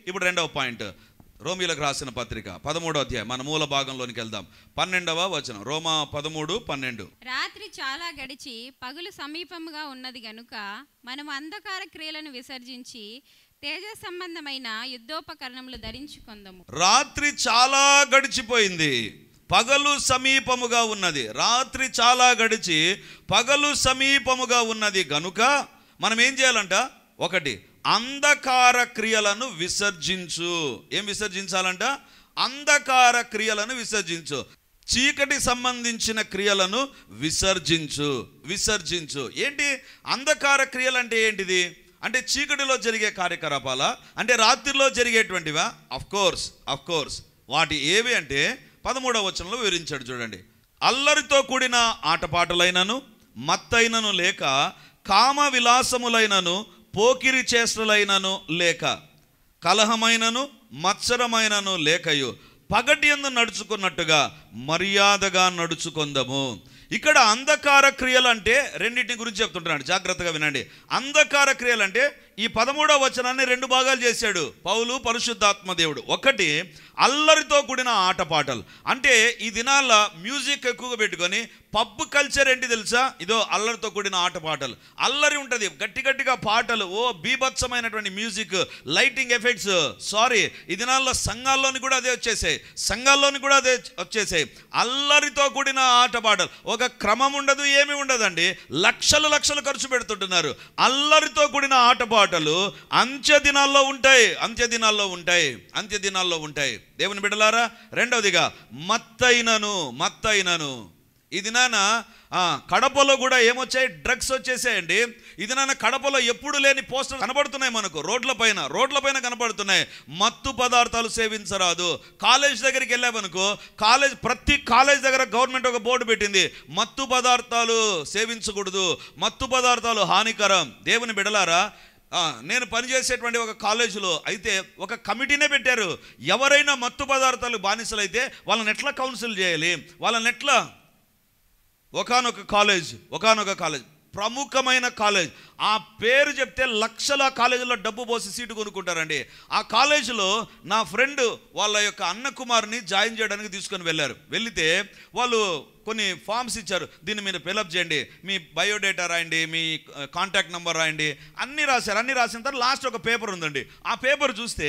ఇప్పుడు రెండవ పాయింట్, రోమీలకు రాసిన పత్రిక 13వ అధ్యాయం, మన మూల భాగంలోనికి వెళ్దాం. 12వ వచనం, రోమా 13:12. రాత్రి చాలా గడిచి పగులు సమీపముగా ఉన్నది గనుక మనం అంధకార క్రియలను విసర్జించి తేజ సంబంధమైన యుద్ధోపకరణములు ధరించుకుందాము. రాత్రి చాలా గడిచిపోయింది, పగలు సమీపముగా ఉన్నది. రాత్రి చాలా గడిచి పగలు సమీపముగా ఉన్నది గనుక మనం ఏం చేయాలంట? ఒకటి, అంధకార క్రియలను విసర్జించు. ఏం విసర్జించాలంట? అంధకార క్రియలను విసర్జించు. చీకటి సంబంధించిన క్రియలను విసర్జించు. విసర్జించు ఏంటి? అంధకార క్రియలు అంటే ఏంటిది? అంటే చీకటిలో జరిగే కార్యకలాపాలా? అంటే రాత్రిలో జరిగేటువంటివా? అఫ్ కోర్స్ వాటి ఏవి అంటే 13వ వచనంలో వివరించాడు చూడండి. అల్లరితో కూడిన ఆటపాటలైనను మత్తైనను లేక, కామ విలాసములైనను పోకిరి చేష్టలైనను లేక, కలహమైనను మత్సరమైనను లేకయు పగటి యందు నడుచుకున్నట్టుగా మర్యాదగా నడుచుకొందము. ఇక్కడ అంధకార క్రియలు అంటే రెండింటి గురించి చెప్తుంటున్నాడు, జాగ్రత్తగా వినండి. అంధకార క్రియలు అంటే ఈ 13వ వచనాన్ని రెండు భాగాలు చేశాడు పౌలు, పరిశుద్ధాత్మ దేవుడు. ఒకటి, అల్లరితో కూడిన ఆటపాటలు. అంటే ఈ దినాల మ్యూజిక్ ఎక్కువగా పెట్టుకొని పబ్ కల్చర్ ఏంటి తెలుసా? ఇదో అల్లరితో కూడిన ఆటపాటలు. అల్లరి ఉంటుంది, గట్టి గట్టిగా పాటలు, బీభత్సమైనటువంటి మ్యూజిక్, లైటింగ్ ఎఫెక్ట్స్. ఈ దినాల్లో సంఘాల్లోని కూడా అదే వచ్చేసాయి. అల్లరితో కూడిన ఆటపాటలు. ఒక క్రమం ఉండదు, ఏమి ఉండదండి. లక్షలు ఖర్చు పెడుతుంటున్నారు. అల్లరితో కూడిన ఆటపాటలు అంత్య దినాల్లో ఉంటాయి. దేవుని బిడ్డలారా, రెండవదిగా మత్తైనను. ఈ దినాన కడపలో కూడా ఏమొచ్చాయి? డ్రగ్స్ వచ్చేసాయండి. ఈ దినాన కడపలో ఎప్పుడు లేని పోస్టర్లు కనబడుతున్నాయి మనకు, రోడ్ల పైన కనబడుతున్నాయి. మత్తు పదార్థాలు సేవించరాదు. కాలేజ్ దగ్గరికి వెళ్ళామనుకో, ప్రతి కాలేజ్ దగ్గర గవర్నమెంట్ ఒక బోర్డు పెట్టింది, మత్తు పదార్థాలు సేవించకూడదు, మత్తు పదార్థాలు హానికరం. దేవుని బిడ్డలారా, నేను పనిచేసేటువంటి ఒక కాలేజీలో అయితే ఒక కమిటీనే పెట్టారు. ఎవరైనా మత్తు పదార్థాలు బానిసలైతే వాళ్ళని ఎట్లా కౌన్సిల్ చేయాలి, వాళ్ళని ఎట్లా. ఒకానొక కాలేజ్ ప్రముఖమైన కాలేజ్, ఆ పేరు చెప్తే లక్షల కాలేజీలో డబ్బు పోసి సీటు కొనుక్కుంటారండి. ఆ కాలేజీలో నా ఫ్రెండ్ వాళ్ళ యొక్క అన్న కుమార్ని జాయిన్ చేయడానికి తీసుకొని వెళితే వాళ్ళు కొన్ని ఫామ్స్ ఇచ్చారు. దీన్ని మీరు ఫిలప్ చేయండి, మీ బయోడేటా రాయండి, మీ కాంటాక్ట్ నెంబర్ రాయండి, అన్నీ రాసిన తర్వాత లాస్ట్ ఒక పేపర్ ఉందండి. ఆ పేపర్ చూస్తే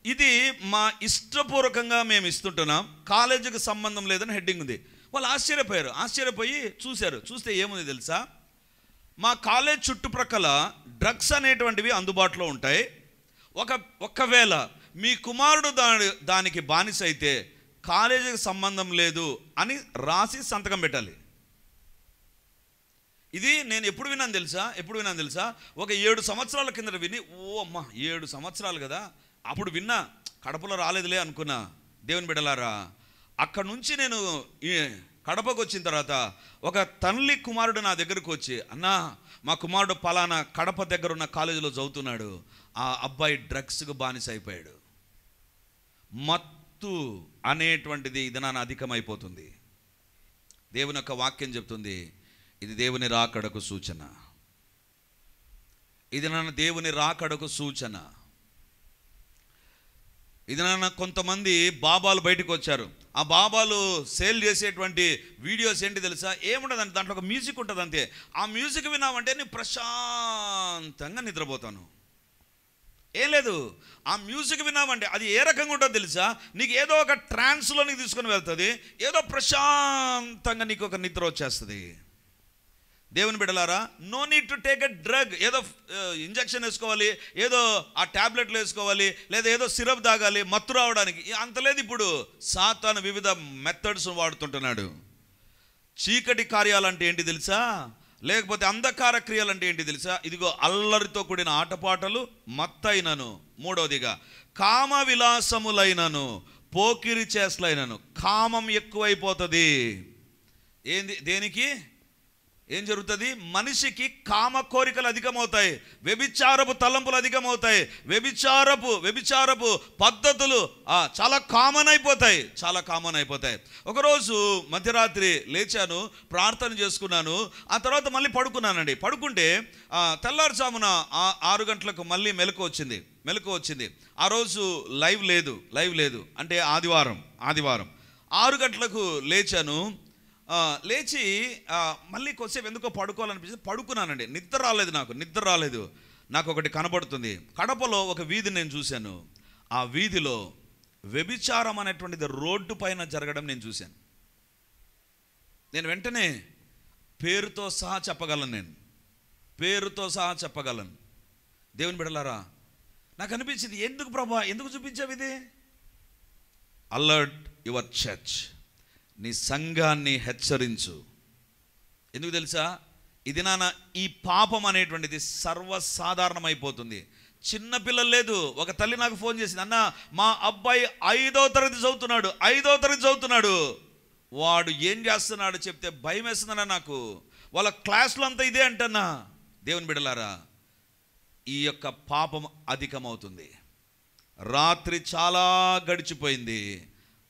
ఇది మా ఇష్టపూర్వకంగా మేము ఇస్తుంటున్నాం, కాలేజీకి సంబంధం లేదని హెడ్డింగ్ ఉంది. వాళ్ళు ఆశ్చర్యపోయి చూస్తే ఏముంది తెలుసా? మా కాలేజ్ చుట్టుప్రక్కల డ్రగ్స్ అనేటువంటివి అందుబాటులో ఉంటాయి. ఒకవేళ మీ కుమారుడు దానికి బానిస అయితే కాలేజీకి సంబంధం లేదు అని రాసి సంతకం పెట్టాలి. ఇది నేను ఎప్పుడు విన్నాను తెలుసా? ఒక 7 సంవత్సరాల కింద విని, 7 సంవత్సరాలు కదా, అప్పుడు విన్నా, కడపలో రాలేదులే అనుకున్నా. దేవుని బిడ్డలారా, అక్కడ నుంచి నేను కడపకు వచ్చిన తర్వాత ఒక తల్లి కుమారుడు నా దగ్గరకు వచ్చి, అన్నా మా కుమారుడు పలానా కడప దగ్గర ఉన్న కాలేజీలో చదువుతున్నాడు, ఆ అబ్బాయి డ్రగ్స్కు బానిస అయిపోయాడు. మత్తు అనేటువంటిది ఇది నాన్న అధికమైపోతుంది. దేవుని యొక్క వాక్యం చెప్తుంది, ఇది దేవుని రాకడకు సూచన. ఇది నాన్న కొంతమంది బాబాలు బయటకు వచ్చారు. ఆ బాబాలు సేల్ చేసేటువంటి వీడియోస్ ఏంటి తెలుసా? ఏముండదండి, దాంట్లో ఒక మ్యూజిక్ ఉంటుంది అంతే. ఆ మ్యూజిక్ విన్నామంటే నేను ప్రశాంతంగా నిద్రపోతాను. ఏం లేదు, ఆ మ్యూజిక్ విన్నామంటే అది ఏ రకంగా ఉంటుందో తెలుసా? నీకు ఏదో ఒక ట్రాన్స్లో నీకు తీసుకొని వెళ్తుంది, ఏదో ప్రశాంతంగా నీకు ఒక నిద్ర వచ్చేస్తుంది. దేవుని బిడ్డలారా, no need to take a drug. ఏదో ఇంజక్షన్ వేసుకోవాలి, ఏదో ఆ ట్యాబ్లెట్లు వేసుకోవాలి, లేదా ఏదో సిరప్ తాగాలి మత్తు రావడానికి, అంత లేదు. ఇప్పుడు సాతాను వివిధ మెథడ్స్ వాడుతుంటున్నాడు. చీకటి కార్యాలంటే ఏంటి తెలుసా? లేకపోతే అంధకార క్రియలంటే ఏంటి తెలుసా? ఇదిగో అల్లరితో కూడిన ఆటపాటలు, మత్తైనను. మూడవదిగా కామ విలాసములైనను పోకిరి చేష్టలైనను. కామం ఎక్కువైపోతుంది. దేనికి? ఏం జరుగుతుంది? మనిషికి కామ కోరికలు అధికమవుతాయి, వ్యభిచారపు తలంపులు అధికమవుతాయి, వ్యభిచారపు పద్ధతులు చాలా కామన్ అయిపోతాయి. ఒకరోజు మధ్యరాత్రి లేచాను, ప్రార్థన చేసుకున్నాను, ఆ తర్వాత మళ్ళీ పడుకున్నానండి. పడుకుంటే తెల్లారుజామున 6 గంటలకు మళ్ళీ మెలకు వచ్చింది. ఆ రోజు లైవ్ లేదు అంటే ఆదివారం 6 గంటలకు లేచి మళ్ళీ కొద్దిసేపు ఎందుకో పడుకోవాలనిపించింది, పడుకున్నానండి. నిద్ర రాలేదు. నాకు ఒకటి కనబడుతుంది. కడపలో ఒక వీధి నేను చూశాను. ఆ వీధిలో వ్యభిచారం అనేటువంటిది రోడ్డు పైన జరగడం నేను చూశాను. నేను వెంటనే పేరుతో సహా చెప్పగలను. దేవుని బిడ్డలారా, నాకు అనిపించింది, ఎందుకు ప్రభా, ఎందుకు చూపించావు ఇది? అలర్ట్ యువర్ చర్చ్, నీ సంఘాన్ని హెచ్చరించు. ఎందుకు తెలుసా? ఇది ఈ పాపం అనేటువంటిది సర్వసాధారణమైపోతుంది. చిన్నపిల్లలు లేదు. ఒక తల్లి నాకు ఫోన్ చేసింది, అన్న మా అబ్బాయి 5వ తరగతి చదువుతున్నాడు, వాడు ఏం చేస్తున్నాడు చెప్తే భయం వేస్తుందన్నా నాకు. వాళ్ళ క్లాసులో అంతా ఇదే అంటన్నా. దేవుని బిడ్డలారా, ఈ యొక్క పాపం అధికమవుతుంది. రాత్రి చాలా గడిచిపోయింది,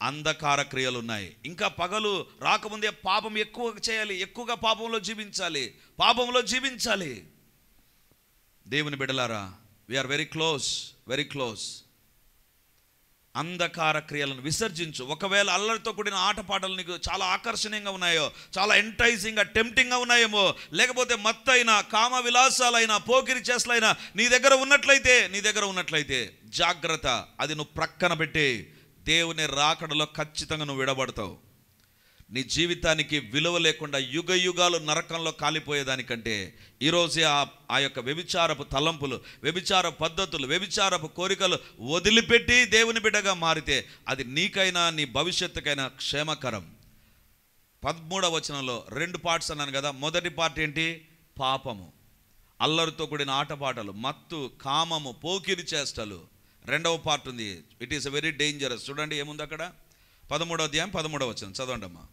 అంధకార క్రియలు ఉన్నాయి. ఇంకా పగలు రాకముందే పాపం ఎక్కువగా చేయాలి, ఎక్కువగా పాపంలో జీవించాలి. దేవుని బిడ్డలారా, వీఆర్ వెరీ క్లోజ్. అంధకార క్రియలను విసర్జించు. ఒకవేళ అల్లరితో కూడిన ఆటపాటలు నీకు చాలా ఆకర్షణీయంగా ఉన్నాయో, చాలా ఎంటైజింగ్గా టెంప్టింగ్గా ఉన్నాయేమో, లేకపోతే మత్తైన కామ విలాసాలైన పోకిరి చేసలైనా నీ దగ్గర ఉన్నట్లయితే జాగ్రత్త, అది నువ్వు ప్రక్కన పెట్టి దేవుని రాకడలో ఖచ్చితంగా నువ్వు విడబడతావు. నీ జీవితానికి విలువ లేకుండా యుగాలు నరకంలో కాలిపోయేదానికంటే ఈరోజే ఆ యొక్క వ్యభిచారపు తలంపులు, వ్యభిచార పద్ధతులు, వ్యభిచారపు కోరికలు వదిలిపెట్టి దేవుని బిడ్డగా మారితే అది నీకైనా నీ భవిష్యత్తుకైనా క్షేమకరం. 13వ వచనంలో 2 పార్ట్స్ అన్నాను కదా. మొదటి పార్ట్ ఏంటి? పాపము, అల్లరితో కూడిన ఆటపాటలు, మత్తు, కామము, పోకిరి చేష్టలు. రెండవ పార్ట్ ఉంది, ఇట్ ఈస్ వెరీ డేంజరస్. చూడండి ఏముంది అక్కడ. 13వ అధ్యాయం 13వ వచనం చదవండి అమ్మా.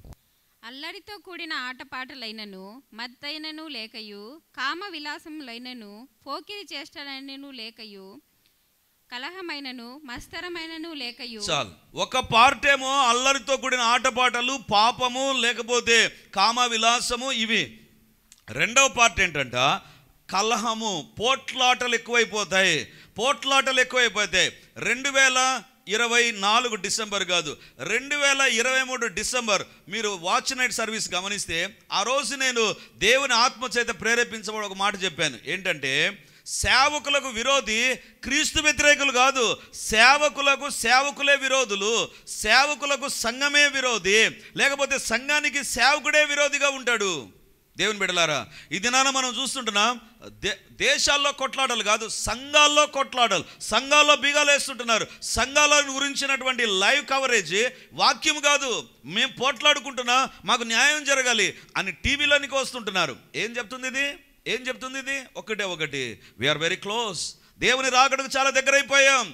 అల్లరితో కూడిన ఆటపాటలైనను, మత్తైనను లేకయు, కామ విలాసములైనను, పోకిరి చేష్టలైనను లేకయు, కలహమైనను మస్తరమైనను లేకయు. చాలు. ఒక పార్ట్ ఏమో అల్లరితో కూడిన ఆటపాటలు, పాపము, లేకపోతే కామ విలాసము, ఇవి. రెండవ పార్ట్ ఏంటంట? కలహము, పోట్లాటలు ఎక్కువైపోతాయి. 2024 డిసెంబర్ కాదు, 2023 డిసెంబర్ మీరు వాచ్ నైట్ సర్వీస్ గమనిస్తే ఆ రోజు నేను దేవుని ఆత్మచేత ప్రేరేపించబడి ఒక మాట చెప్పాను. ఏంటంటే, సేవకులకు విరోధి క్రీస్తు వ్యతిరేకులు కాదు, సేవకులే విరోధులు, సేవకులకు సంఘమే విరోధి, లేకపోతే సంఘానికి సేవకుడే విరోధిగా ఉంటాడు. దేవుని బిడ్డలారా, ఈ దినాన మనం చూస్తుంటున్నాం, దేశాల్లో కొట్లాటలు కాదు, సంఘాల్లో కొట్లాటలు, సంఘాల్లో బీగాలు వేస్తుంటున్నారు. సంఘాల గురించినటువంటి లైవ్ కవరేజ్, వాక్యం కాదు, మేము పోట్లాడుకుంటున్నా, మాకు న్యాయం జరగాలి అని టీవీలోనికి వస్తుంటున్నారు. ఏం చెప్తుంది ఇది? ఒకటి, వీఆర్ వెరీ క్లోజ్. దేవుని రాకడకు చాలా దగ్గరైపోయాం.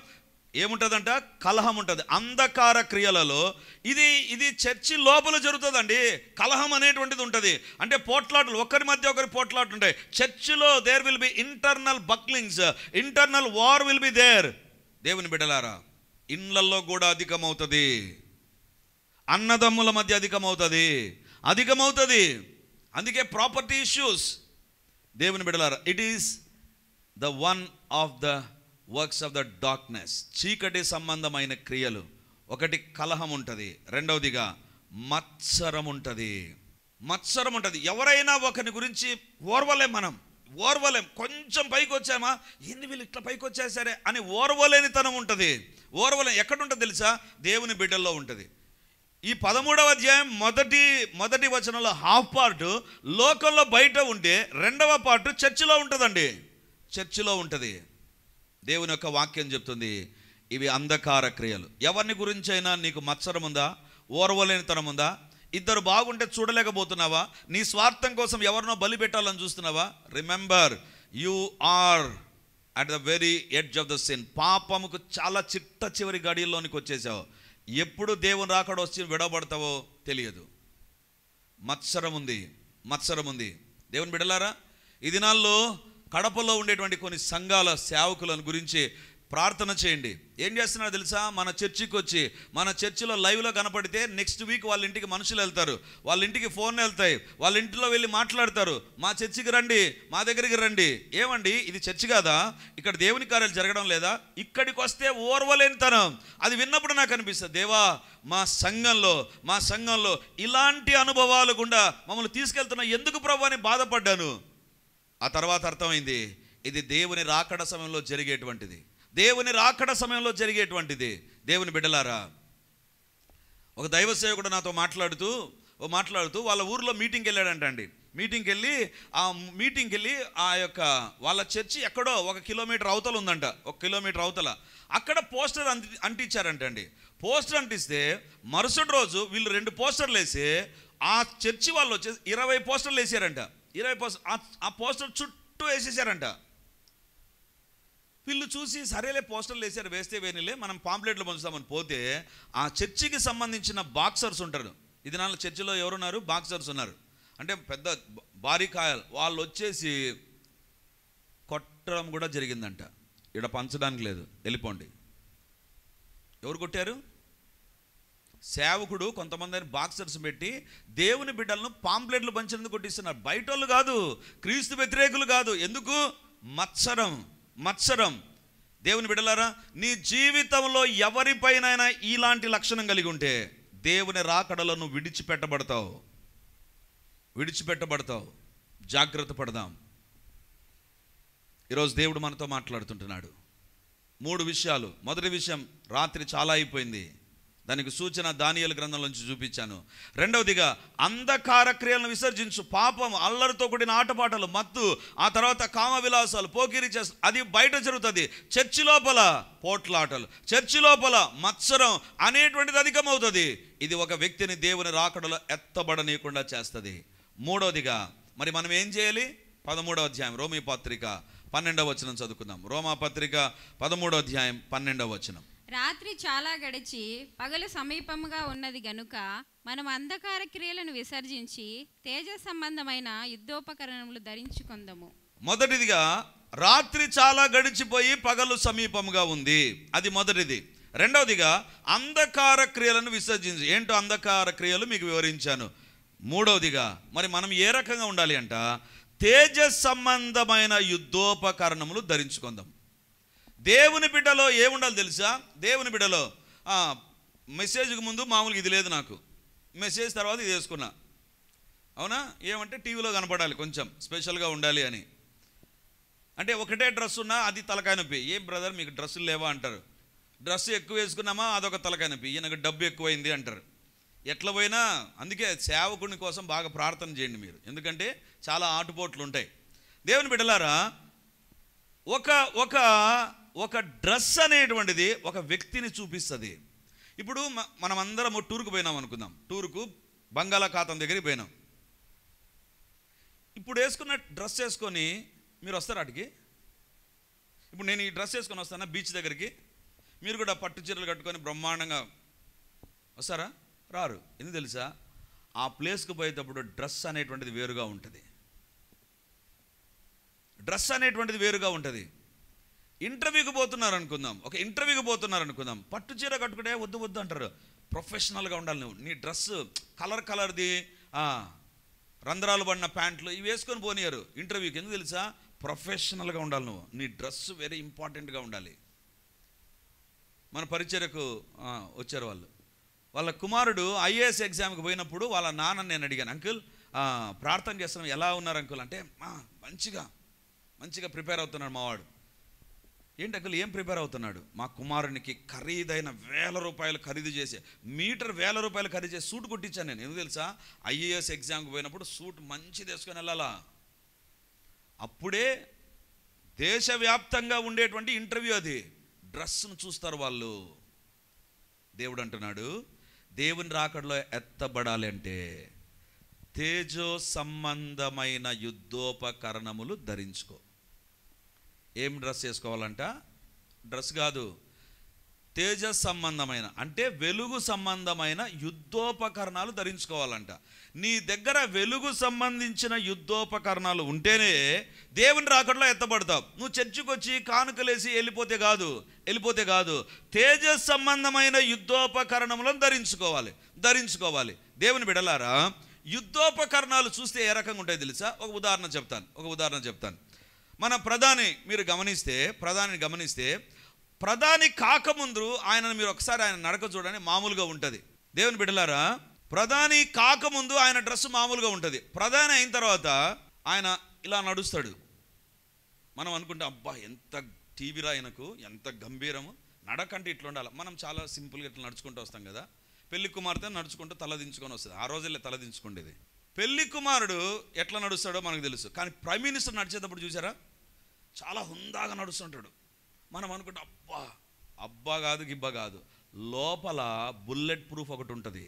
ఏముంటుందంట? కలహం ఉంటుంది. అంధకార క్రియలలో ఇది చర్చి లోపల జరుగుతుందండి. కలహం అనేటువంటిది ఉంటుంది. అంటే పోట్లాటలు, ఒకరి మధ్య ఒకరి పోట్లాటలు ఉంటాయి. చర్చిలో there will be internal bucklings, internal war will be there. దేవుని బిడ్డలారా, ఇండ్లల్లో కూడా అధికమవుతుంది, అన్నదమ్ముల మధ్య అధికమవుతుంది. అందుకే ప్రాపర్టీ ఇష్యూస్. దేవుని బిడ్డలారా, it is the one of the works of the darkness. చీకటి సంబంధమైన క్రియలు. ఒకటి కలహం ఉంటుంది, రెండవదిగా మత్సరం ఉంటుంది. ఎవరైనా ఒకరి గురించి ఓర్వలేం. కొంచెం పైకి వచ్చామా, ఎన్ని వీళ్ళు ఇట్లా పైకి వచ్చేసరే అని ఓర్వలేనితనం ఉంటుంది. ఎక్కడుంటుంది తెలుసా? దేవుని బిడ్డల్లో ఉంటుంది. ఈ 13వ అధ్యాయం మొదటి వచనంలో హాఫ్ పార్ట్ లోకంలో బయట ఉంటే, రెండవ పార్ట్ చర్చిలో ఉంటుందండి. చర్చిలో ఉంటుంది. దేవుని యొక్క వాక్యం చెప్తుంది, ఇవి అంధకార క్రియలు. ఎవరిని గురించైనా నీకు మత్సరం ఉందా? ఓర్వలేనితనం ఉందా? ఇద్దరు బాగుంటే చూడలేకపోతున్నావా? నీ స్వార్థం కోసం ఎవరినో బలి పెట్టాలని చూస్తున్నావా? Remember, you are at the very edge of the sin. పాపముకు చాలా చివరి గడియల్లోనికి వచ్చేసావు. ఎప్పుడు దేవుని రాకడ వచ్చి విడబడతావో తెలియదు. మత్సరం ఉంది. దేవుని బిడ్డలారా, ఈ దినాల్లో కడపలో ఉండేటువంటి కొన్ని సంఘాల సేవకులను గురించి ప్రార్థన చేయండి. ఏం చేస్తున్నారో తెలుసా? మన చర్చికి వచ్చి మన చర్చిలో లైవ్లో కనపడితే నెక్స్ట్ వీక్ వాళ్ళ ఇంటికి మనుషులు వెళ్తారు, వాళ్ళ ఇంటికి ఫోన్ వెళ్తాయి, వాళ్ళ ఇంట్లో వెళ్ళి మాట్లాడతారు, మా చర్చికి రండి, మా దగ్గరికి రండి. ఏమండి, ఇది చర్చి కాదా? ఇక్కడ దేవుని కార్యాలు జరగడం లేదా? ఇక్కడికి వస్తే ఓర్వలేని తనం. అది విన్నప్పుడు నాకు అనిపిస్తుంది, దేవా మా సంఘంలో ఇలాంటి అనుభవాలు గుండా మమ్మల్ని తీసుకెళ్తున్నా ఎందుకు ప్రభు అని బాధపడ్డాను. ఆ తర్వాత అర్థమైంది, ఇది దేవుని రాకడ సమయంలో జరిగేటువంటిది. దేవుని బిడ్డలారా, ఒక దైవ సేవకుడు నాతో మాట్లాడుతూ వాళ్ళ ఊర్లో మీటింగ్కి వెళ్ళాడంటండి. మీటింగ్కి వెళ్ళి ఆ యొక్క వాళ్ళ చర్చి ఎక్కడో 1 కిలోమీటర్ అవతల ఉందంట. 1 కిలోమీటర్ అవతల అక్కడ పోస్టర్ అంటించారంటండి. పోస్టర్ అంటిస్తే మరుసటి రోజు వీళ్ళు 2 పోస్టర్లు వేసి ఆ చర్చి వాళ్ళు వచ్చేసి 20 పోస్టర్లు వేసారంట. 20 పోస్టర్ ఆ పోస్టర్ చుట్టూ వేసేసారంట. వీళ్ళు చూసి సరేలే పోస్టర్లు వేసారు, వేస్తే వేనిలే, మనం పాంప్లెట్లు పంచుతామని పోతే ఆ చర్చికి సంబంధించిన బాక్సర్స్ ఉంటారు. ఇది నాలుగు చర్చిలో ఎవరున్నారు? బాక్సర్స్ ఉన్నారు. అంటే పెద్ద భారీ కాయలు. వాళ్ళు వచ్చేసి కొట్టడం కూడా జరిగిందంట. ఇక్కడ పంచడానికి లేదు, వెళ్ళిపోండి. ఎవరు కొట్టారు? సేవకుడు కొంతమంది బాక్సర్స్ పెట్టి దేవుని బిడ్డలను పాంప్లెట్లు పంచినందుకు కొట్టిస్తున్నారు. బయట వాళ్ళు కాదు, క్రీస్తు వ్యతిరేకులు కాదు. ఎందుకు? మత్సరం. దేవుని బిడ్డలారా, నీ జీవితంలో ఎవరిపైనైనా ఇలాంటి లక్షణం కలిగి ఉంటే దేవుని రాకడలో నువ్వు విడిచిపెట్టబడతావు. జాగ్రత్త పడదాం. ఈరోజు దేవుడు మనతో మాట్లాడుతుంటున్నాడు 3 విషయాలు. మొదటి విషయం, రాత్రి చాలా అయిపోయింది, దానికి సూచన దానియేలు గ్రంథంలోంచి చూపించాను. రెండవదిగా, అంధకార క్రియలను విసర్జించు. పాపం, అల్లరితో కూడిన ఆటపాటలు, మత్తు, ఆ తర్వాత కామ విలాసాలు, పోకిరి చేస్తారు, అది బయట జరుగుతుంది. చర్చి లోపల పోట్లాటలు, చర్చి లోపల మత్సరం అనేటువంటిది అధికమవుతుంది. ఇది ఒక వ్యక్తిని దేవుని రాకడలో ఎత్తబడనీయకుండా చేస్తుంది. మూడవదిగా, మరి మనం ఏం చేయాలి? 13వ అధ్యాయం రోమీ పత్రిక 12వ వచనం చదువుకుందాం. రోమా పత్రిక 13వ అధ్యాయం 12వ వచనం. రాత్రి చాలా గడిచి పగలు సమీపముగా ఉన్నది గనుక మనం అంధకార క్రియలను విసర్జించి తేజ సంబంధమైన యుద్ధోపకరణములు ధరించుకుందాము. మొదటిదిగా, రాత్రి చాలా గడిచిపోయి పగలు సమీపముగా ఉంది, అది మొదటిది. రెండవదిగా, అంధకార క్రియలను విసర్జించి. ఏంటో అంధకార క్రియలు మీకు వివరించాను. మూడవదిగా, మరి మనం ఏ రకంగా ఉండాలి అంట? తేజ సంబంధమైన యుద్ధోపకరణములు ధరించుకుందాం. దేవుని బిడ్డలో ఏముండాలి తెలుసా? దేవుని బిడ్డలో మెసేజ్కి ముందు మామూలుగా ఇది లేదు నాకు, మెసేజ్ తర్వాత ఇది వేసుకున్నా. అవునా? ఏమంటే టీవీలో కనపడాలి, కొంచెం స్పెషల్గా ఉండాలి అని. అంటే ఒకటే డ్రెస్ ఉన్నా అది తలకాయ నొప్పి. ఏం బ్రదర్ మీకు డ్రెస్సులు లేవా అంటారు. డ్రెస్ ఎక్కువ వేసుకున్నామా అదొక తలకాయ నొప్పి. ఈయనకు డబ్బు ఎక్కువైంది అంటారు. ఎట్లా పోయినా అందుకే సేవకుని కోసం బాగా ప్రార్థన చేయండి మీరు, ఎందుకంటే చాలా ఆటుపోట్లు ఉంటాయి. దేవుని బిడ్డలారా, ఒక డ్రెస్ అనేటువంటిది ఒక వ్యక్తిని చూపిస్తుంది. ఇప్పుడు మనం అందరం టూర్కు పోయినాం అనుకుందాం. టూర్కు బంగాళాఖాతం దగ్గరికి పోయినాం. ఇప్పుడు వేసుకున్న డ్రెస్ వేసుకొని మీరు వస్తారా అటుకి? ఇప్పుడు నేను ఈ డ్రెస్ వేసుకొని వస్తానా బీచ్ దగ్గరికి? మీరు కూడా పట్టు చీరలు కట్టుకొని బ్రహ్మాండంగా వస్తారా? రారు. ఎందుకు తెలుసా? ఆ ప్లేస్కి పోయేటప్పుడు డ్రెస్ అనేటువంటిది వేరుగా ఉంటుంది. ఇంటర్వ్యూకి పోతున్నారు అనుకుందాం, ఒక ఇంటర్వ్యూకి పోతున్నారు అనుకుందాం, పట్టు చీర కట్టుకుంటే వద్దు అంటారు. ప్రొఫెషనల్గా ఉండాలి నువ్వు. నీ డ్రెస్ కలర్ది రంధ్రాలు పడిన ప్యాంట్లు ఇవి వేసుకొని పోనీయారు ఇంటర్వ్యూకి. ఎందుకు తెలుసా? ప్రొఫెషనల్గా ఉండాలి నువ్వు. నీ డ్రెస్ వెరీ ఇంపార్టెంట్గా ఉండాలి. మన పరిచర్యకు వచ్చారు వాళ్ళ కుమారుడు ఐఏఎస్ ఎగ్జామ్కి పోయినప్పుడు వాళ్ళ నాన్న నేను అడిగాను, అంకుల్ ప్రార్థన చేస్తున్నాం, ఎలా ఉన్నారు అంకుల్ అంటే, మంచిగా ప్రిపేర్ అవుతున్నాడు మావాడు. ఏంటి అంకుల్ ఏం ప్రిపేర్ అవుతున్నాడు? మా కుమారునికి ఖరీదైన 1000 రూపాయలు ఖరీదు చేసి, మీటర్ 1000 రూపాయలు ఖరీదు చేసి సూట్ కుట్టించాను నేను. ఎందుకు తెలుసా? ఐఏఎస్ ఎగ్జామ్కి పోయినప్పుడు సూట్ మంచిది వేసుకొని వెళ్ళాలా. అప్పుడే దేశవ్యాప్తంగా ఉండేటువంటి ఇంటర్వ్యూ అది. డ్రెస్ను చూస్తారు వాళ్ళు. దేవుడు అంటున్నాడు, దేవుని రాకడలో ఎత్తబడాలి అంటే తేజో సంబంధమైన యుద్ధోపకరణములు ధరించుకో. ఏం డ్రెస్ వేసుకోవాలంట? డ్రెస్ కాదు, తేజ సంబంధమైన అంటే వెలుగు సంబంధమైన యుద్ధోపకరణాలు ధరించుకోవాలంట. నీ దగ్గర వెలుగు సంబంధించిన యుద్ధోపకరణాలు ఉంటేనే దేవుని రాకడలో ఎత్తబడతావు. నువ్వు చర్చికి వచ్చి కానుకలేసి వెళ్ళిపోతే కాదు, తేజ సంబంధమైన యుద్ధోపకరణములను ధరించుకోవాలి. దేవుని బిడలారా, యుద్ధోపకరణాలు చూస్తే ఏ రకంగా ఉంటాయో తెలుసా? ఒక ఉదాహరణ చెప్తాను. మన మీరు గమనిస్తే ప్రధాని కాకముందు ఆయనను మీరు ఒకసారి ఆయన నడక చూడండి, మామూలుగా ఉంటుంది. దేవుని బిడ్డలారా, ప్రధాని కాకముందు ఆయన డ్రెస్ మామూలుగా ఉంటుంది. ప్రధాని అయిన తర్వాత ఆయన ఇలా నడుస్తాడు. మనం అనుకుంటాం, అబ్బా ఎంత టీవీరా, ఆయనకు ఎంత గంభీరము, నడకంటే ఇట్లా ఉండాలి. మనం చాలా సింపుల్గా ఇట్లా నడుచుకుంటూ వస్తాం కదా. పెళ్లి కుమార్తె నడుచుకుంటూ తలదించుకొని వస్తుంది. ఆ రోజుల్లో తలదించుకుండేది. పెళ్లి కుమారుడు ఎట్లా నడుస్తాడో మనకు తెలుసు. కానీ ప్రైమ్ మినిస్టర్ నడిచేటప్పుడు చూసారా, చాలా హుందాగా నడుస్తుంటాడు. మనం అనుకుంటాం, అబ్బా కాదు గిబ్బా కాదు, లోపల బుల్లెట్ ప్రూఫ్ ఒకటి ఉంటుంది.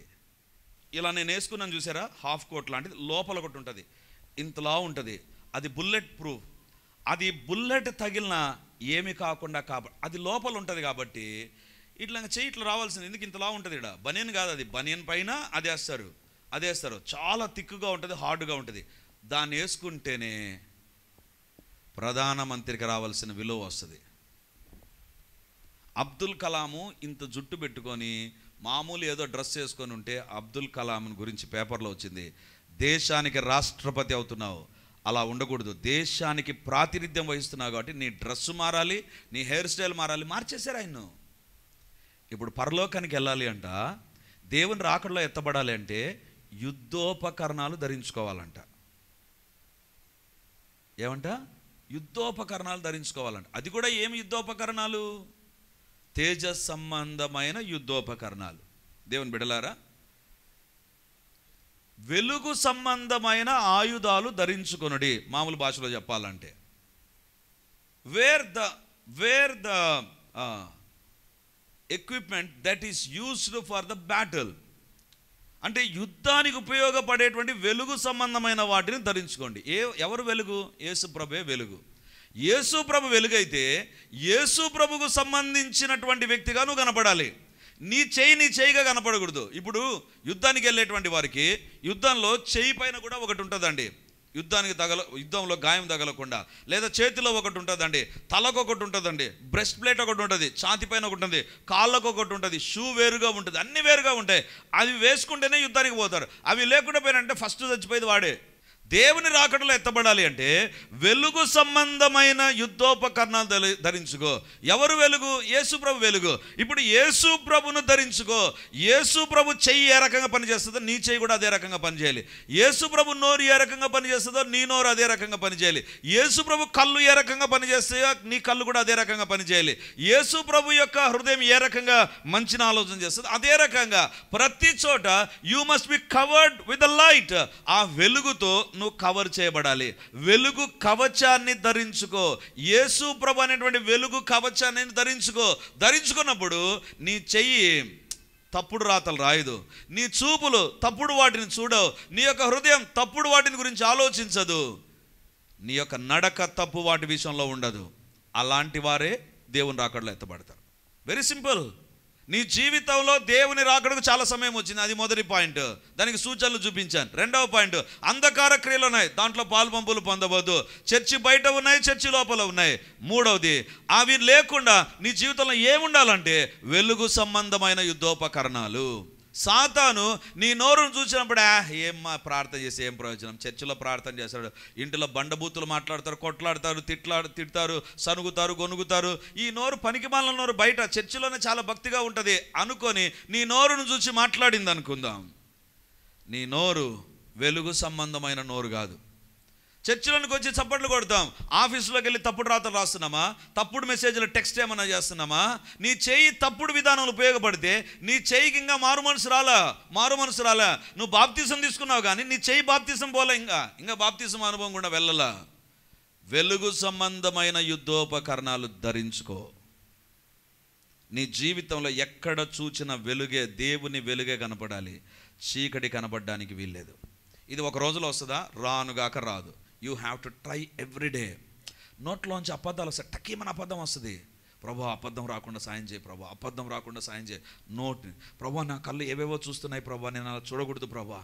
ఇలా నేను వేసుకున్నాను చూసారా, హాఫ్ కోట్ లాంటిది, లోపల ఒకటి ఉంటుంది, ఇంతలా ఉంటుంది. అది బుల్లెట్ ప్రూఫ్. అది బుల్లెట్ తగిలినా ఏమి కాకుండా అది లోపల ఉంటుంది. కాబట్టి ఇట్లా చెయ్యి ఇట్లా రావాల్సింది. ఎందుకు ఇంతలా ఉంటుంది? ఇక్కడ బనియన్ కాదు, అది బనియన్ పైన అదేస్తారు. చాలా థిక్గా ఉంటుంది, హార్డ్గా ఉంటుంది. దాన్ని వేసుకుంటేనే ప్రధానమంత్రికి రావాల్సిన విలువ వస్తుంది. అబ్దుల్ కలాము ఇంత జుట్టు పెట్టుకొని మామూలు ఏదో డ్రెస్ వేసుకొని ఉంటే అబ్దుల్ కలాం గురించి పేపర్లో వచ్చింది, దేశానికి రాష్ట్రపతి అవుతున్నావు, అలా ఉండకూడదు, దేశానికి ప్రాతినిధ్యం వహిస్తున్నావు కాబట్టి నీ డ్రెస్సు మారాలి, నీ హెయిర్ స్టైల్ మారాలి. మార్చేశారు ఆయన్ను. ఇప్పుడు పరలోకానికి వెళ్ళాలి అంట, దేవుని రాకడలో ఎత్తబడాలి అంటే యుద్ధోపకరణాలు ధరించుకోవాలంట. ఏమంట? యుద్ధోపకరణాలు ధరించుకోవాలంట. అది కూడా ఏమి యుద్ధోపకరణాలు? తేజ సంబంధమైన యుద్ధోపకరణాలు. దేవుని బిడలారా, వెలుగు సంబంధమైన ఆయుధాలు ధరించుకొనుడి. మామూలు భాషలో చెప్పాలంటే wear the equipment that is used for the battle. అంటే యుద్ధానికి ఉపయోగపడేటువంటి వెలుగు సంబంధమైన వాటిని ధరించుకోండి. ఎవరు వెలుగు? యేసుప్రభే వెలుగు. యేసుప్రభు వెలుగైతే యేసుప్రభుకు సంబంధించినటువంటి వ్యక్తిగా నువ్వు కనపడాలి. నీ చేయిగా కనపడకూడదు. యుద్ధానికి వెళ్ళేటువంటి వారికి యుద్ధంలో చేయి పైన కూడా ఒకటి ఉంటుందండి, యుద్ధంలో గాయం తగలకుండా. లేదా చేతిలో ఒకటి ఉంటుందండి, తలకు ఒకటి ఉంటుందండి, బ్రెస్ట్ ప్లేట్ ఒకటి ఉంటుంది, ఛాతి పైన ఒకటి ఉంటుంది, కాళ్ళకు ఒకటి ఉంటుంది, షూ వేరుగా ఉంటుంది, అన్ని వేరుగా ఉంటాయి. అవి వేసుకుంటేనే యుద్ధానికి పోతారు. అవి లేకుండా పోయినంటే ఫస్ట్ చచ్చిపోయేది వాడే. దేవుని రాకడలో ఎత్తబడాలి అంటే వెలుగు సంబంధమైన యుద్ధోపకరణాలు ధరించుకో. ఎవరు వెలుగు? యేసుప్రభు వెలుగు. ఇప్పుడు యేసుప్రభును ధరించుకో. యేసుప్రభు చెయ్యి ఏ రకంగా పనిచేస్తుందో నీ చెయ్యి కూడా అదే రకంగా పనిచేయాలి. యేసుప్రభు నోరు ఏ రకంగా పనిచేస్తుందో నీ నోరు అదే రకంగా పనిచేయాలి. యేసుప్రభు కళ్ళు ఏ రకంగా పనిచేస్తాయో నీ కళ్ళు కూడా అదే రకంగా పనిచేయాలి. యేసుప్రభు యొక్క హృదయం ఏ రకంగా మంచిని ఆలోచన చేస్తుందో అదే రకంగా ప్రతి చోట you must be covered with the light. ఆ వెలుగుతో నువ్వు కవర్ చేయబడాలి. వెలుగు కవచాన్ని ధరించుకో. యేసు ప్రభు అనేటువంటి వెలుగు కవచాన్ని ధరించుకున్నప్పుడు నీ చెయ్యి తప్పుడు రాతలు రాయదు, నీ చూపులు తప్పుడు వాటిని చూడవు, నీ యొక్క హృదయం తప్పుడు వాటిని గురించి ఆలోచించదు, నీ యొక్క నడక తప్పు వాటి విషయంలో ఉండదు. అలాంటి వారే దేవుని రాకడలో ఎత్తబడతారు. Very simple. నీ జీవితంలో దేవుని రాకడకు చాలా సమయం వచ్చింది. అది మొదటి పాయింట్. దానికి సూచనలు చూపించాను. రెండవ పాయింట్, అంధకార క్రియలు ఉన్నాయి, దాంట్లో పాలుపంపులు పొందవద్దు. చర్చి బయట ఉన్నాయి, చర్చి లోపల ఉన్నాయి. మూడవది, అవి లేకుండా నీ జీవితంలో ఏముండాలంటే వెలుగు సంబంధమైన యుద్ధోపకరణాలు. సాతాను నీ నోరును చూసినప్పుడు ఏమ్మా ప్రార్థన చేసి ఏం ప్రయోజనం, చర్చిలో ప్రార్థన చేస్తాడు, ఇంటిలో బండబూతులు మాట్లాడతారు, కొట్లాడతారు, తిడతారు, సనుగుతారు, గొనుగుతారు. ఈ నోరు పనికిమాలిన నోరు బయట, చర్చిలోనే చాలా భక్తిగా ఉంటుంది అనుకొని నీ నోరును చూసి మాట్లాడింది అనుకుందాం. నీ నోరు వెలుగు సంబంధమైన నోరు కాదు. చర్చిలోనికి వచ్చి చప్పట్లు కొడతాం, ఆఫీసులోకి వెళ్ళి తప్పుడు రాతలు రాస్తున్నామా, తప్పుడు మెసేజ్లు టెక్స్ట్ ఏమన్నా చేస్తున్నామా? నీ చేయి తప్పుడు విధానంలో ఉపయోగపడితే నీ చేయికి ఇంకా మారు మనసు రాలా. నువ్వు బాప్తిసం తీసుకున్నావు కానీ నీ చేయి బాప్తిసం పోలే, ఇంకా బాప్తిసం అనుభవం కూడా వెళ్ళలా. వెలుగు సంబంధమైన యుద్ధోపకరణాలు ధరించుకో. నీ జీవితంలో ఎక్కడ చూచిన వెలుగే, దేవుని వెలుగే కనపడాలి, చీకటి కనపడడానికి వీల్లేదు. ఇది ఒక రోజులో వస్తుందా? రానుగాక రాదు. You have to try everyday. నోట్లోంచి అబద్ధాలు వస్తాయి, టకీమని అబద్ధం వస్తుంది. ప్రభా అబద్ధం రాకుండా సాయం చేయి ప్రభా, అబద్ధం రాకుండా సాయం చేయి. నోటి ప్రభా నా కళ్ళు ఏవేవో చూస్తున్నాయి ప్రభా, నేను అలా చూడకూడదు ప్రభా.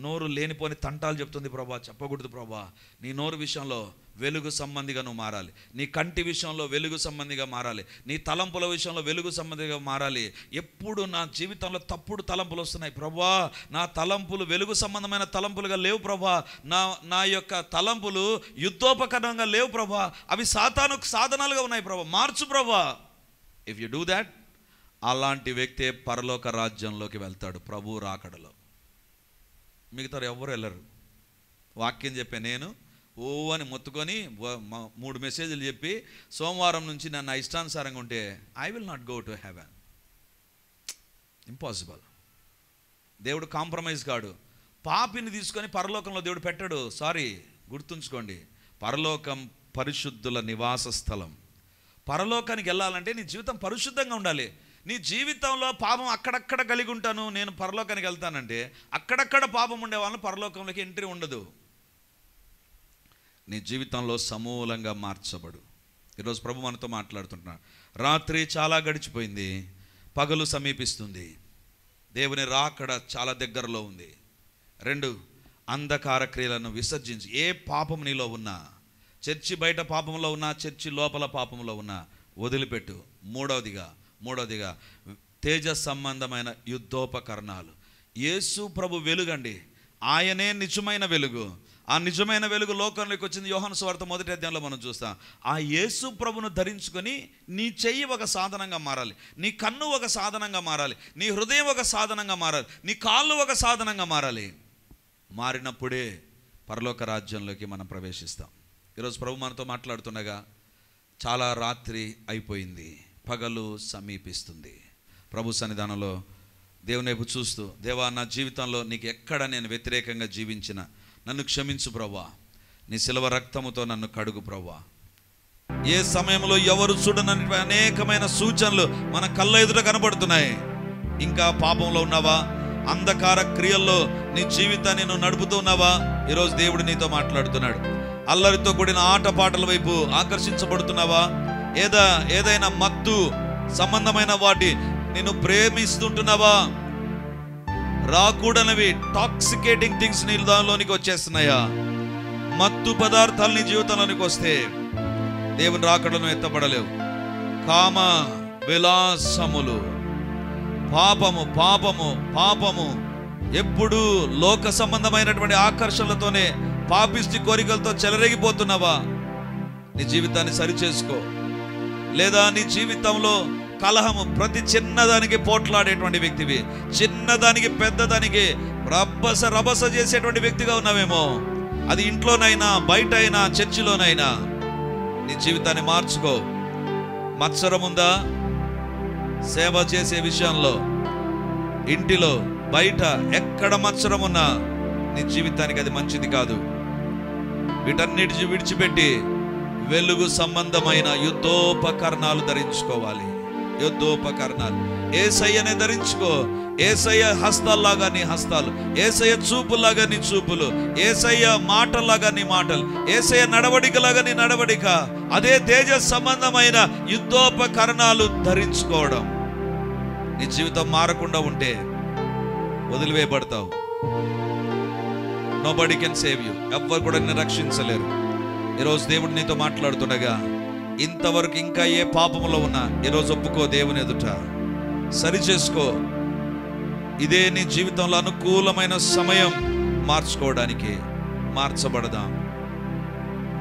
నోరు లేనిపోని తంటాలు చెప్తుంది ప్రభా, చెప్పకూడదు ప్రభా. నీ నోరు విషయంలో వెలుగు సంబంధిగా నువ్వు మారాలి. నీ కంటి విషయంలో వెలుగు సంబంధిగా మారాలి. నీ తలంపుల విషయంలో వెలుగు సంబంధిగా మారాలి. ఎప్పుడు నా జీవితంలో తప్పుడు తలంపులు వస్తున్నాయి ప్రభా, నా తలంపులు వెలుగు సంబంధమైన తలంపులుగా లేవు ప్రభా, నా యొక్క తలంపులు యుద్ధోపకరణంగా లేవు ప్రభా, అవి సాతానుకు సాధనాలుగా ఉన్నాయి ప్రభా, మార్చు ప్రభా. ఇఫ్ యు డూ దాట్, అలాంటి వ్యక్తే పరలోక రాజ్యంలోకి వెళ్తాడు ప్రభు రాకడలో. మిగతా ఎవరు వెళ్ళరు. వాక్యం చెప్పే నేను ఓ అని మొత్తుకొని 3 మెసేజ్లు చెప్పి సోమవారం నుంచి నన్ను ఇష్టానుసారంగా ఉంటే I will not go to heaven. Impossible. దేవుడు కాంప్రమైజ్ కాడు. పాపిని తీసుకొని పరలోకంలో దేవుడు పెట్టాడు. సారీ, గుర్తుంచుకోండి, పరలోకం పరిశుద్ధుల నివాస స్థలం. పరలోకానికి వెళ్ళాలంటే నీ జీవితం పరిశుద్ధంగా ఉండాలి. నీ జీవితంలో పాపం అక్కడక్కడ కలిగి ఉంటాను, నేను పరలోకానికి వెళ్తానంటే అక్కడక్కడ పాపం ఉండే వాళ్ళని పరలోకంలోకి ఎంట్రీ ఉండదు. నీ జీవితంలో సమూలంగా మార్చబడు. ఈరోజు ప్రభు మనతో మాట్లాడుతుంటున్నాడు. రాత్రి చాలా గడిచిపోయింది, పగలు సమీపిస్తుంది, దేవుని రాకడ చాలా దగ్గరలో ఉంది. 2, అంధకార క్రియలను విసర్జించి, ఏ పాపం నీలో ఉన్నా, చర్చి బయట పాపంలో ఉన్నా, చర్చి లోపల పాపంలో ఉన్నా వదిలిపెట్టు. మూడవదిగా తేజ సంబంధమైన యుద్ధోపకరణాలు. యేసు ప్రభు వెలుగండి, ఆయనే నిజమైన వెలుగు. ఆ నిజమైన వెలుగు లోకంలోకి వచ్చింది. యోహాను సువార్త 1వ అధ్యాయంలో మనం చూస్తాం. ఆ యేసు ప్రభును ధరించుకొని నీ చెయ్యి ఒక సాధనంగా మారాలి, నీ కన్ను ఒక సాధనంగా మారాలి, నీ హృదయం ఒక సాధనంగా మారాలి, నీ కాళ్ళు ఒక సాధనంగా మారాలి. మారినప్పుడే పరలోక రాజ్యంలోకి మనం ప్రవేశిస్తాం. ఈరోజు ప్రభు మనతో మాట్లాడుతుండగా చాలా రాత్రి అయిపోయింది, పగలు సమీపిస్తుంది. ప్రభు సన్నిధానంలో దేవుని వైపు చూస్తూ, దేవా నా జీవితంలో నీకు ఎక్కడ నేను వ్యతిరేకంగా జీవించిన నన్ను క్షమించు ప్రభువా, నీ శిలువ రక్తముతో నన్ను కడుగు ప్రభువా. ఏ సమయంలో ఎవరు చూడనని అనేకమైన సూచనలు మన కళ్ళ ఎదుట కనబడుతున్నాయి. ఇంకా పాపంలో ఉన్నావా? అంధకార క్రియల్లో నీ జీవితాన్ని నువ్వు నడుపుతూ ఉన్నావా? ఈరోజు దేవుడు నీతో మాట్లాడుతున్నాడు. అల్లరితో కూడిన ఆటపాటల వైపు ఆకర్షించబడుతున్నావా? ఏదైనా మత్తు సంబంధమైన వాటి నేను ప్రేమిస్తుంటున్నావా? రాకూడనివి టాక్సికేటింగ్ థింగ్స్ నీ దానిలోనికి వచ్చేస్తున్నాయా? మత్తు పదార్థాలు నీ జీవితంలోనికి వస్తే దేవుని రాకడను ఎత్తపడలేవు. కామ విలాసములు, పాపము ఎప్పుడు లోక సంబంధమైనటువంటి ఆకర్షణలతోనే, పాపిష్టి కోరికలతో చెలరేగిపోతున్నావా? నీ జీవితాన్ని సరిచేసుకో. లేదా నీ జీవితంలో కలహము, ప్రతి చిన్నదానికి పోట్లాడేటువంటి వ్యక్తివి, చిన్నదానికి పెద్దదానికి రభస చేసేటువంటి వ్యక్తిగా ఉన్నావేమో. అది ఇంట్లోనైనా, బయట అయినా, చర్చిలోనైనా. నీ జీవితాన్ని మార్చుకో. మత్సరం ఉందా? సేవ చేసే విషయంలో, ఇంటిలో, బయట ఎక్కడ మత్సరం ఉన్నా నీ జీవితానికి అది మంచిది కాదు. వీటన్నిటి విడిచిపెట్టి వెలుగు సంబంధమైన యుద్ధోపకరణాలు ధరించుకోవాలి. యుద్ధోపకరణాలు యేసయ్యనే ధరించుకో. యేసయ్య హస్తాల్లాగా నీ హస్తాలు, యేసయ్య చూపులాగా నీ చూపులు, యేసయ్య మాటల్లాగా నీ మాటలు, యేసయ్య నడవడికలాగా నీ నడవడిక. అదే తేజ సంబంధమైన యుద్ధోపకరణాలు ధరించుకోవడం. నీ జీవితం మారకుండా ఉంటే వదిలివేయబడతావు. Nobody can save you. ఎవ్వరు కూడా నిన్ను రక్షించలేరు. ఈరోజు దేవుడు నీతో మాట్లాడుతుండగా, ఇంతవరకు ఇంకా ఏ పాపంలో ఉన్నా ఈరోజు ఒప్పుకో, దేవుని ఎదుట సరి చేసుకో. ఇదే నీ జీవితంలో అనుకూలమైన సమయం మార్చుకోవడానికి. మార్చబడదాం.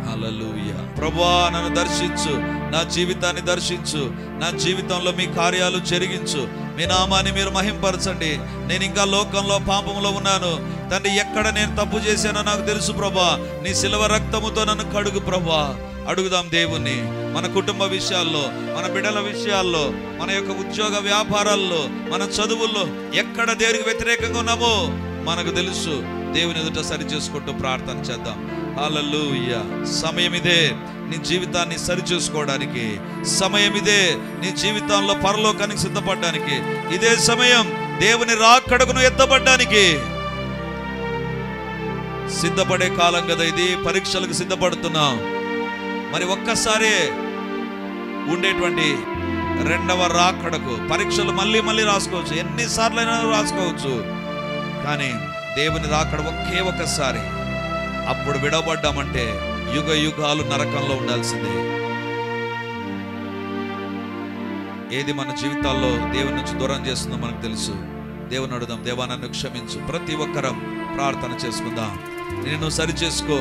హల్లెలూయా. ప్రభువా నన్ను దర్శించు, నా జీవితాన్ని దర్శించు, నా జీవితంలో మీ కార్యాలు జరిగించు, మీ నామాన్ని మీరు మహింపరచండి. నేను ఇంకా లోకంలో పాపంలో ఉన్నాను తండ్రి, ఎక్కడ నేను తప్పు చేశానో నాకు తెలుసు ప్రభా, నీ శిలువ రక్తముతో నన్ను కడుగు ప్రభా. అడుగుదాం దేవుణ్ణి. మన కుటుంబ విషయాల్లో, మన బిడ్డల విషయాల్లో, మన యొక్క ఉద్యోగ వ్యాపారాల్లో, మన చదువుల్లో ఎక్కడ దేవునికి వ్యతిరేకంగా ఉన్నామో మనకు తెలుసు. దేవుని ఎదుట సరి చేసుకుంటూ ప్రార్థన చేద్దాం. హల్లెలూయా. సమయం ఇదే నీ జీవితాన్ని సరి చేసుకోవడానికి. సమయం ఇదే నీ జీవితాల్లో పరలోకానికి సిద్ధపడడానికి. ఇదే సమయం దేవుని రాకడకును ఎత్తబడ్డానికి. సిద్ధపడే కాలం కదా ఇది. పరీక్షలకు సిద్ధపడుతున్నాం. మరి ఒక్కసారి ఉండేటువంటి రెండవ రాకడకు. పరీక్షలు మళ్ళీ మళ్ళీ రాసుకోవచ్చు, ఎన్నిసార్లైనా రాసుకోవచ్చు, కానీ దేవుని రాకడ ఒకే ఒకసారి. అప్పుడు విడవబడ్డామంటే యుగ యుగాలు నరకంలో ఉండాల్సిందే. ఏది మన జీవితాల్లో దేవుని నుంచి దూరం చేస్తుందో మనకు తెలుసు. దేవుని అడుగుదాం, దేవా నన్ను క్షమించు. ప్రతి ఒక్కరం ప్రార్థన చేసుకుందాం. నిన్ను సరి చేసుకో,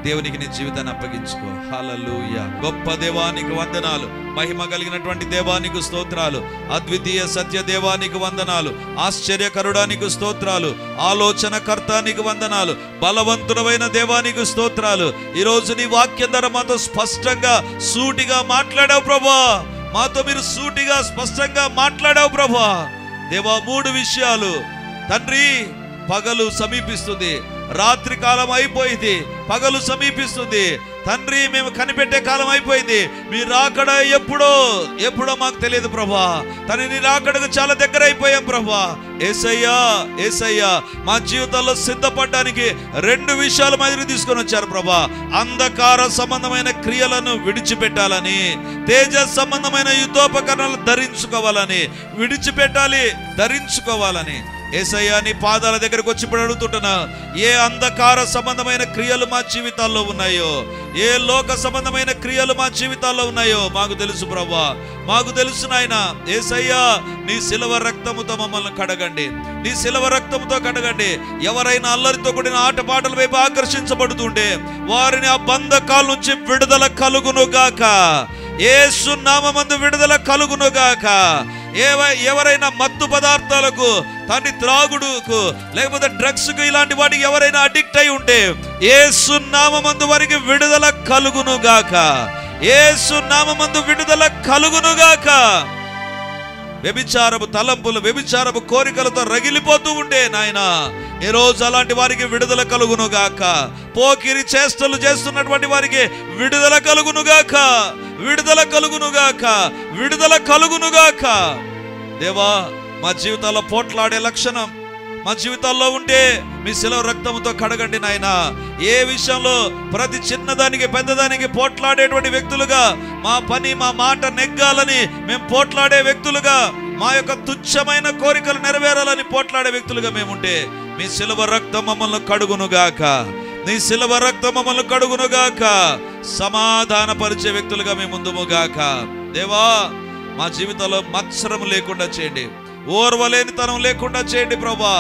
దేవునికి నీ జీవితాన్ని అప్పగించుకో. హల్లెలూయా. గొప్ప దేవానికి వందనాలు, మహిమ కలిగినటువంటి దేవానికి స్తోత్రాలు, అద్వితీయ సత్య దేవానికి వందనాలు, ఆశ్చర్యకరుడానికి స్తోత్రాలు, ఆలోచనకర్తానికి వందనాలు, బలవంతుడమైన దేవానికి స్తోత్రాలు. ఈరోజు నీ వాక్యం ద్వారా మాతో స్పష్టంగా సూటిగా మాట్లాడావు ప్రభా. మాతో మీరు సూటిగా స్పష్టంగా మాట్లాడావు ప్రభా. దేవా, 3 విషయాలు తండ్రి. పగలు సమీపిస్తుంది, రాత్రి కాలం అయిపోయింది, పగలు సమీపిస్తుంది తండ్రి. మేము కనిపెట్టే కాలం అయిపోయింది. మీ రాకడ ఎప్పుడో మాకు తెలియదు ప్రభా. తను నీ రాకడకు చాలా దగ్గర అయిపోయాం ప్రభా. యేసయ్యా, యేసయ్యా, మా జీవితాల్లో సిద్ధపడడానికి 2 విషయాలు మాదిరి తీసుకొని వచ్చారు ప్రభా. అంధకార సంబంధమైన క్రియలను విడిచిపెట్టాలని, తేజ సంబంధమైన యుద్ధోపకరణాలు ధరించుకోవాలని, విడిచిపెట్టాలి, ధరించుకోవాలని. యేసయ్యా, నీ పాదాల దగ్గరకు వచ్చి ఇప్పుడు అడుగుతుంటున్నా, ఏ అంధకార సంబంధమైన క్రియలు మా జీవితాల్లో ఉన్నాయో, ఏ లోక సంబంధమైన క్రియలు మా జీవితాల్లో ఉన్నాయో మాకు తెలుసు ప్రభా, మాకు తెలుసు నాయనా. యేసయ్యా, నీ శిలువ రక్తముతో మమ్మల్ని కడగండి, నీ శిలువ రక్తముతో కడగండి. ఎవరైనా అల్లరితో కూడిన ఆటపాటల వైపు ఆకర్షించబడుతుంటే వారిని ఆ బంధకాల నుంచి విడుదల కలుగునుగాక. యేసు నామమందు విడుదల కలుగునుగాక. ఎవరైనా మత్తు పదార్థాలకు, తండ్రి త్రాగుడుకు, లేకపోతే డ్రగ్స్ కు, ఇలాంటి వాటికి ఎవరైనా అడిక్ట్ అయి ఉంటే యేసు నామమందు వారికి విడుదల కలుగునుగాక. యేసు నామమందు విడుదల కలుగునుగాక. వ్యభిచారపు తలంపులు, వ్యభిచారపు కోరికలతో రగిలిపోతూ ఉండే నాయన, ఈ రోజు అలాంటి వారికి విడుదల కలుగునుగాక. పోకిరి చేష్టలు చేస్తున్నటువంటి వారికి విడుదల కలుగునుగాక, విడుదల కలుగునుగాక, విడుదల కలుగునుగాక. దేవా, మా జీవితాల్లో పోట్లాడే లక్షణం మా జీవితాల్లో ఉంటే మీ శిలువ రక్తముతో కడగండి నాయనా. ఏ విషయంలో ప్రతి చిన్నదానికి పెద్దదానికి పోట్లాడేటువంటి వ్యక్తులుగా, మా పని మా మాట నెగ్గాలని మేము పోట్లాడే వ్యక్తులుగా, మా యొక్క తుచ్చమైన కోరికలు నెరవేరాలని పోట్లాడే వ్యక్తులుగా మేముంటే మీ శిలువ రక్తం మమ్మల్ని కడుగునుగాక, నీ శిలువ రక్తం మమ్మల్ని కడుగునుగాక. సమాధానపరిచే వ్యక్తులుగా మేము ముందుముగాక. దేవా, మా జీవితంలో మత్సరం లేకుండా చేయండి, ఓర్వలేనితనం లేకుండా చేయండి ప్రభా.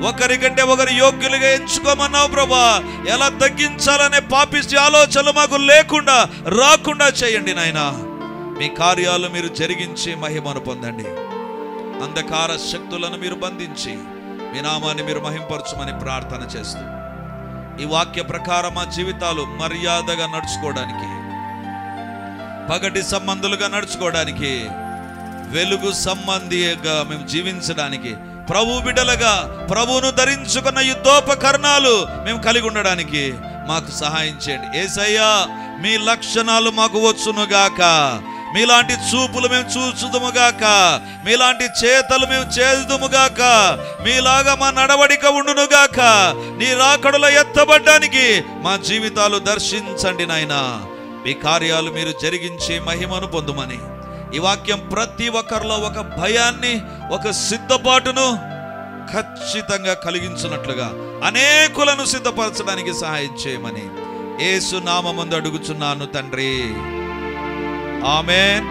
ఒకరికంటే ఒకరు యోగ్యులుగా ఎంచుకోమన్నావు ప్రభా. ఎలా తగ్గించాలనే పాపిష్టి ఆలోచనలు మాకు లేకుండా రాకుండా చేయండి నాయనా. మీ కార్యాలు మీరు జరిగించి మహిమను పొందండి. అంధకార శక్తులను మీరు బంధించి మీ నామాన్ని మీరు మహింపరచమని ప్రార్థన చేస్తూ, ఈ వాక్య ప్రకారం మా జీవితాలు మర్యాదగా నడుచుకోవడానికి, పగటి సంబంధులుగా నడుచుకోవడానికి, వెలుగు సంబంధిగా మేము జీవించడానికి, ప్రభు బిడ్డలుగా ప్రభువును ధరించుకున్న యుద్ధోపకరణాలు మేము కలిగి ఉండడానికి మాకు సహాయం చేయండి. యేసయ్యా, మీ లక్షణాలు మాకు వచ్చునుగాక. మీలాంటి చూపులు మేము చూచుదుముగాక, మీలాంటి చేతలు మేము చేదుముగాక, మీలాగా మా నడవడిక ఉండునుగాక. నీ రాకడలో ఎత్తబడ్డానికి మా జీవితాలు దర్శించండి నాయనా. మీ కార్యాలు మీరు జరిగించి మహిమను పొందుమని ఈ వాక్యం ప్రతి ఒక్కరిలో ఒక భయాన్ని, ఒక సిద్ధపాటును ఖచ్చితంగా కలిగించున్నట్లుగా అనేకులను సిద్ధపరచడానికి సహాయం చేయమని యేసు నామమందు అడుగుచున్నాను తండ్రి. Amen,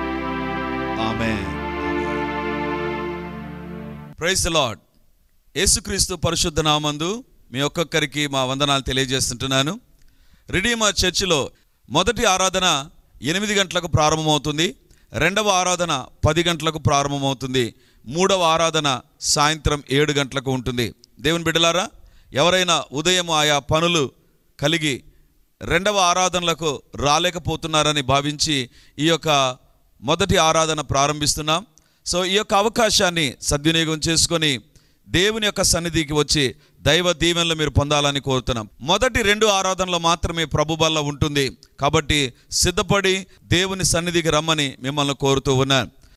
amen. Praise the Lord. యేసుక్రీస్తు పరిశుద్ధ నామమందు మీ ఒక్కొక్కరికి మా వందనాలు తెలియజేస్తుంటున్నాను. రిడీమర్ చర్చిలో మొదటి ఆరాధన 8 గంటలకు ప్రారంభమవుతుంది, రెండవ ఆరాధన 10 గంటలకు ప్రారంభమవుతుంది, మూడవ ఆరాధన సాయంత్రం 7 గంటలకు ఉంటుంది. దేవుని బిడ్డలారా, ఎవరైనా ఉదయం ఆయా పనులు కలిగి రెండవ ఆరాధనలకు రాలేకపోతున్నారని భావించి ఈ యొక్క మొదటి ఆరాధన ప్రారంభిస్తున్నాం. సో ఈ యొక్క అవకాశాన్ని సద్వినియోగం చేసుకొని దేవుని యొక్క సన్నిధికి వచ్చి దైవ దీవెనలు మీరు పొందాలని కోరుతున్నాం. మొదటి 2 ఆరాధనలు మాత్రమే ప్రభు బల్ల ఉంటుంది కాబట్టి సిద్ధపడి దేవుని సన్నిధికి రమ్మని మిమ్మల్ని కోరుతూ ఉన్నాను.